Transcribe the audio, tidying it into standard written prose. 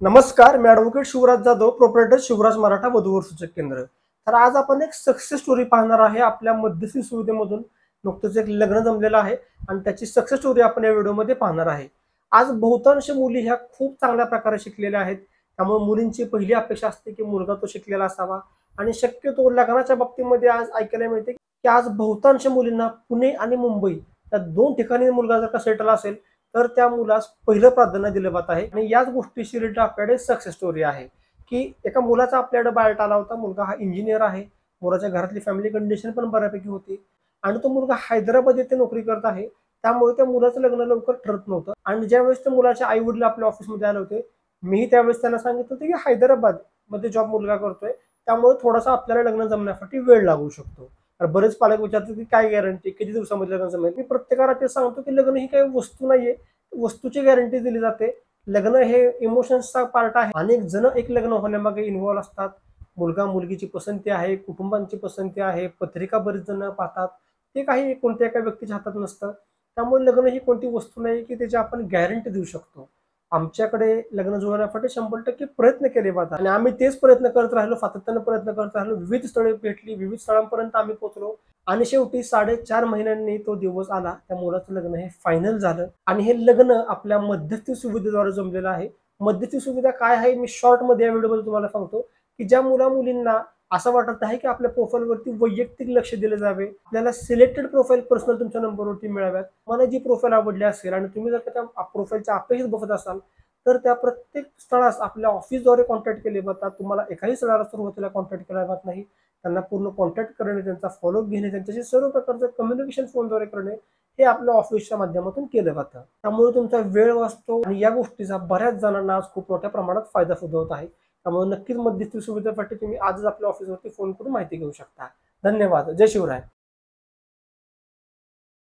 नमस्कार, मी advocate Shivraj Jadhav, proprietor Shivraj Maratha वधूवर सूचक केंद्र. तर आज आपण एक सक्सेस स्टोरी पाहणार आहे. आपल्या मध्यस्थी सुविधेमधून नुकतंच एक लग्न जमलेलं आहे आणि त्याची सक्सेस स्टोरी आपण या व्हिडिओमध्ये पाहणार आहे. आज बहुतांश मुली ह्या खूप चांगल्या प्रकारे शिकलेल्या आहेत. त्यामुळे मुलींची पहिली अपेक्षा असते की मुलगा तो शिकलेला असावा आणि शक्यतो लग्नाच्या बाबतीमध्ये आज ऐकायला मिळते की आज बहुतांश मुलींना पुणे आणि मुंबई या दोन ठिकाणी मुलगा जर का सेटल असेल तर त्या मुलास पहिलं प्राधान्य दिलं जात आहे. आणि याच गोष्टीशी रिलेटेड आपल्याकडे सक्सेस स्टोरी आहे की एका मुलाचा आपल्याकडे बायोडाटा आला होता. मुलगा हा इंजिनियर आहे. मुलाच्या घरातली फॅमिली कंडिशन पण बऱ्यापैकी होती आणि तो मुलगा हैदराबाद येथे नोकरी करत आहे. त्यामुळे त्या मुलाचं लग्न लवकर ठरत नव्हतं आणि ज्यावेळेस त्या मुलाच्या आई वडील आपल्या ऑफिसमध्ये आले होते, मीही त्यावेळेस त्यांना सांगितलं होतं की हैदराबाद मध्ये जॉब मुलगा करतोय, त्यामुळे थोडासा आपल्याला लग्न जमण्यासाठी वेळ लागू शकतो. तर बरेच पालक विचारतात की काय गॅरंटी, किती दिवसामध्ये लग्न जमेल. मी प्रत्येकाला ते सांगतो की लग्न ही काही वस्तू नाहीये, वस्तूची गॅरंटी दिली जाते. लग्न हे इमोशन्सचा पार्ट आहे. अनेक जण एक लग्न होण्यामागे इन्व्हॉल्व असतात. मुलगा मुलगीची पसंती आहे, कुटुंबांची पसंती आहे, पत्रिका बरेच जण पाहतात. ते काही कोणत्या एका व्यक्तीच्या हातात नसतं. त्यामुळे लग्न ही कोणती वस्तू नाही की त्याची आपण गॅरंटी देऊ शकतो. आमच्याकडे लग्न जुळवण्यासाठी 100% प्रयत्न केले जातात आणि आम्ही तेच प्रयत्न करत राहिलो, सातत्याने प्रयत्न करत राहिलो. विविध स्थळे भेटली, विविध स्थळांपर्यंत आम्ही पोहोचलो आणि शेवटी 4.5 महिन्यांनी तो दिवस आला. त्या मुलाचं लग्न हे फायनल झालं आणि हे लग्न आपल्या मध्यस्थी सुविधेद्वारे जमलेलं आहे. मध्यस्थी सुविधा काय आहे मी शॉर्ट मध्ये या व्हिडिओमध्ये तुम्हाला सांगतो की ज्या मुलींना असं वाटत आहे की आपल्या प्रोफाईलवरती वैयक्तिक लक्ष दिले जावे, आपल्याला सिलेक्टेड प्रोफाईल पर्सनल तुमच्या नंबरवरती मिळाव्यात. मला जी प्रोफाईल आवडली असेल आणि तुम्ही जर का त्या प्रोफाईलच्या अपेक्षित बघत असाल तर त्या प्रत्येक स्थळास आपल्या ऑफिसद्वारे कॉन्टॅक्ट केले जातात. तुम्हाला एकाही स्थळाला सुरुवातीला कॉन्टॅक्ट केला जात नाही. त्यांना पूर्ण कॉन्टॅक्ट करणे, त्यांचा फॉलोअप घेणे, त्यांच्याशी सर्व प्रकारचं कम्युनिकेशन फोनद्वारे करणे हे आपल्या ऑफिसच्या माध्यमातून केलं जातं. त्यामुळे तुमचा वेळ वाचतो आणि या गोष्टीचा बऱ्याच जणांना आज खूप मोठ्या प्रमाणात फायदा सुद्धा होत आहे. त्यामुळे नक्कीच मध्यस्थी सुविधेसाठी तुम्ही आजच आपल्या ऑफिसवरती फोन करून माहिती घेऊ शकता. धन्यवाद. जय शिवराय.